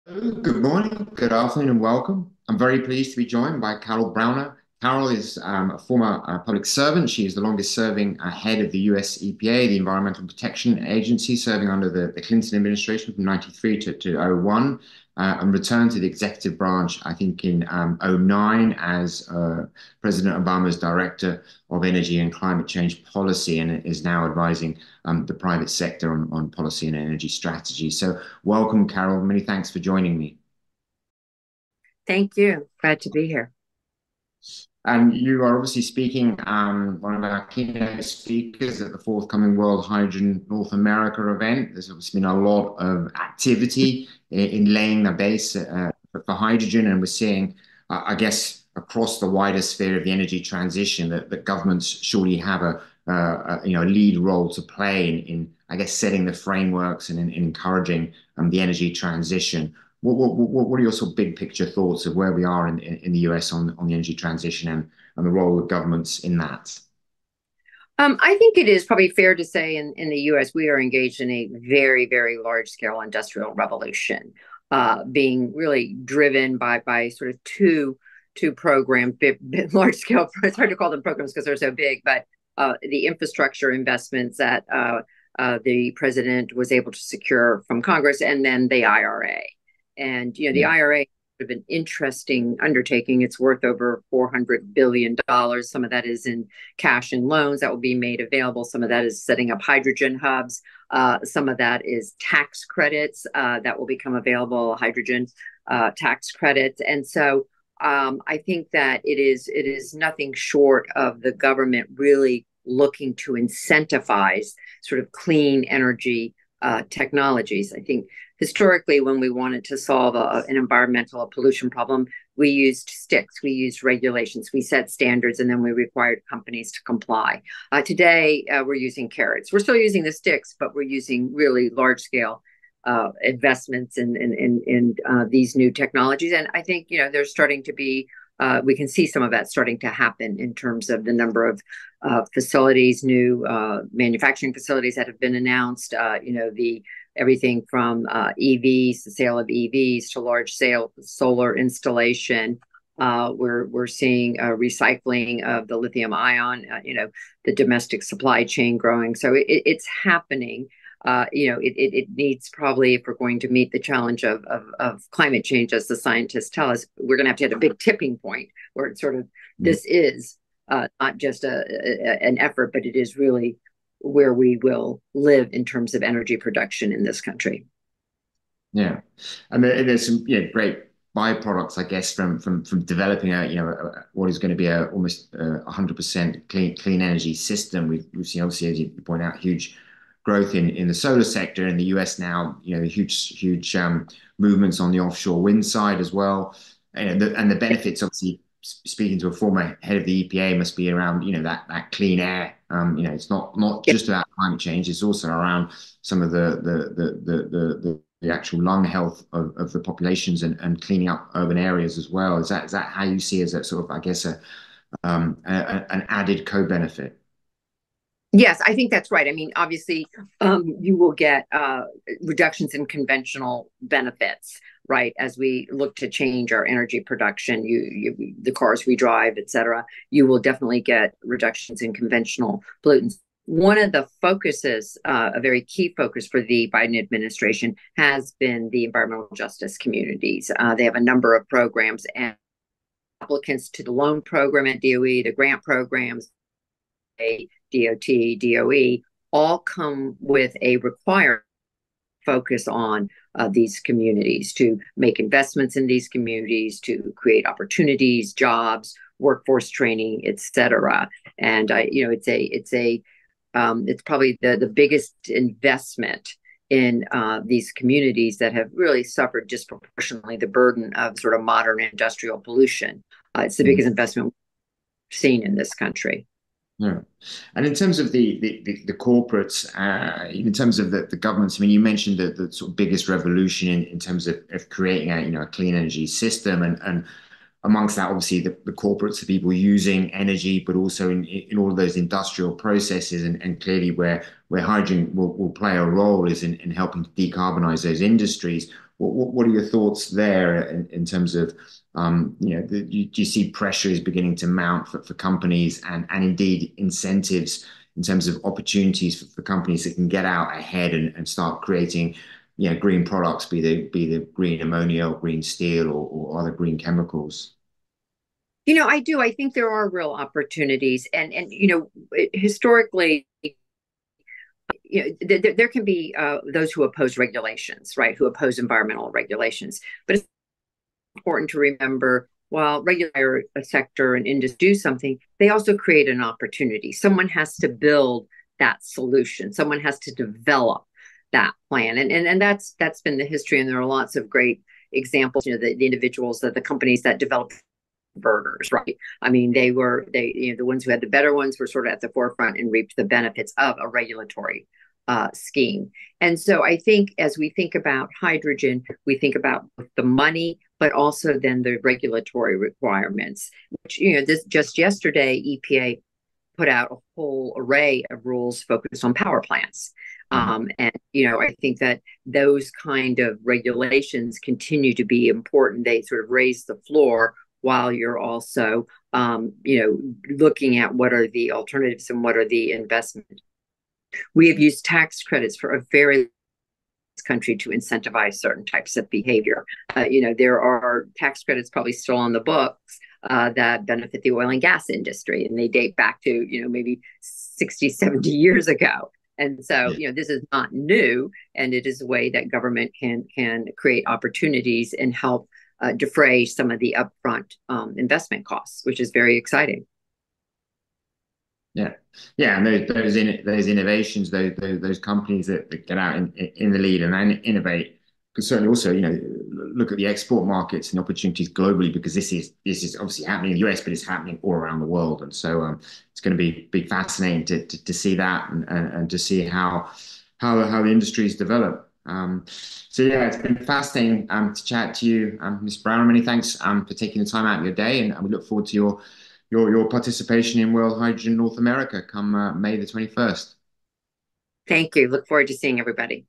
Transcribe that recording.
Good morning, good afternoon, and welcome. I'm very pleased to be joined by Carol Browner. Carol is a former public servant. She is the longest serving head of the US EPA, the Environmental Protection Agency, serving under the Clinton administration from 93 to '01, and returned to the executive branch, I think, in '09 as President Obama's Director of Energy and Climate Change Policy, and is now advising the private sector on policy and energy strategy. So welcome, Carol. Many thanks for joining me. Thank you. Glad to be here. And you are obviously speaking, one of our keynote speakers at the forthcoming World Hydrogen North America event. There's obviously been a lot of activity in laying the base for hydrogen, and we're seeing, I guess, across the wider sphere of the energy transition that governments surely have a lead role to play in I guess setting the frameworks and in encouraging the energy transition. What are your sort of big picture thoughts of where we are in the US on the energy transition and the role of governments in that? I think it is probably fair to say in the US, we are engaged in a very, very large scale industrial revolution, being really driven by sort of two programs, large scale. It's hard to call them programs because they're so big, but the infrastructure investments that the president was able to secure from Congress, and then the IRA. And the Yeah. IRA of an interesting undertaking. It's worth over $400 billion. Some of that is in cash and loans that will be made available. Some of that is setting up hydrogen hubs. Some of that is tax credits that will become available, hydrogen tax credits. And so I think that it is nothing short of the government really looking to incentivize sort of clean energy technologies. I think historically, when we wanted to solve an environmental pollution problem, we used sticks, we used regulations, we set standards, and then we required companies to comply. Today, we're using carrots. We're still using the sticks, but we're using really large scale investments in these new technologies. And I think, there's starting to be we can see some of that starting to happen in terms of the number of facilities, new manufacturing facilities that have been announced. The everything from EVs, the sale of EVs, to large sale solar installation. We're seeing recycling of the lithium ion. The domestic supply chain growing. So it's happening. It needs, probably, if we're going to meet the challenge of climate change, as the scientists tell us, we're going to have to hit a big tipping point where it's sort of, this is not just an effort, but it is really where we will live in terms of energy production in this country. Yeah, and there's some great byproducts, I guess, from developing what is going to be a almost 100% clean energy system. We've seen, obviously, as you point out, huge growth in the solar sector in the US now. Huge movements on the offshore wind side as well, and the benefits, obviously. Speaking to a former head of the EPA, must be around that clean air. It's not just about climate change; it's also around some of the actual lung health of the populations and cleaning up urban areas as well. Is that how you see as a sort of, I guess, an added co-benefit? Yes, I think that's right. I mean, obviously, you will get reductions in conventional benefits, right? As we look to change our energy production, the cars we drive, et cetera, you will definitely get reductions in conventional pollutants. One of the focuses, a very key focus for the Biden administration, has been the environmental justice communities. They have a number of programs, and applicants to the loan program at DOE, the grant programs, DOT, DOE, all come with a required focus on these communities, to make investments in these communities, to create opportunities, jobs, workforce training, et cetera. And it's probably the biggest investment in these communities that have really suffered disproportionately the burden of sort of modern industrial pollution. It's the biggest investment we've seen in this country. Yeah. And in terms of the corporates, in terms of the governments, I mean, you mentioned the sort of biggest revolution in terms of creating a clean energy system, and amongst that, obviously, the corporates, the people using energy, but also in all of those industrial processes, and clearly where hydrogen will play a role is in helping to decarbonize those industries. What are your thoughts there in terms of do you see pressure is beginning to mount for companies and indeed incentives in terms of opportunities for companies that can get out ahead and start creating green products, be the green ammonia or green steel or other green chemicals? I do. I think there are real opportunities, and historically, there can be those who oppose regulations, right? Who oppose environmental regulations, but it's important to remember while regular sector and industry do something, they also create an opportunity. Someone has to build that solution. Someone has to develop that plan, and that's been the history. And there are lots of great examples. The individuals, the companies that develop burgers, right? I mean, the ones who had the better ones were sort of at the forefront and reaped the benefits of a regulatory scheme. And so I think as we think about hydrogen, we think about the money, but also then the regulatory requirements, which, this just yesterday, EPA put out a whole array of rules focused on power plants. Mhm. And I think that those kind of regulations continue to be important. They sort of raise the floor while you're also, looking at what are the alternatives and what are the investments. We have used tax credits for a very country to incentivize certain types of behavior. There are tax credits probably still on the books that benefit the oil and gas industry, and they date back to, maybe 60, 70 years ago. And so, Yeah. this is not new, and it is a way that government can create opportunities and help defray some of the upfront investment costs, which is very exciting. Yeah, yeah, and those innovations, those companies that get out in the lead and then innovate can certainly also, look at the export markets and opportunities globally because this is obviously happening in the US, but it's happening all around the world, and so it's going to be fascinating to see that and to see how the industries develop. So yeah, it's been fascinating to chat to you, Ms. Brown. Many thanks for taking the time out of your day, and we look forward to your participation in World Hydrogen North America come May the 21st. Thank you. Look forward to seeing everybody.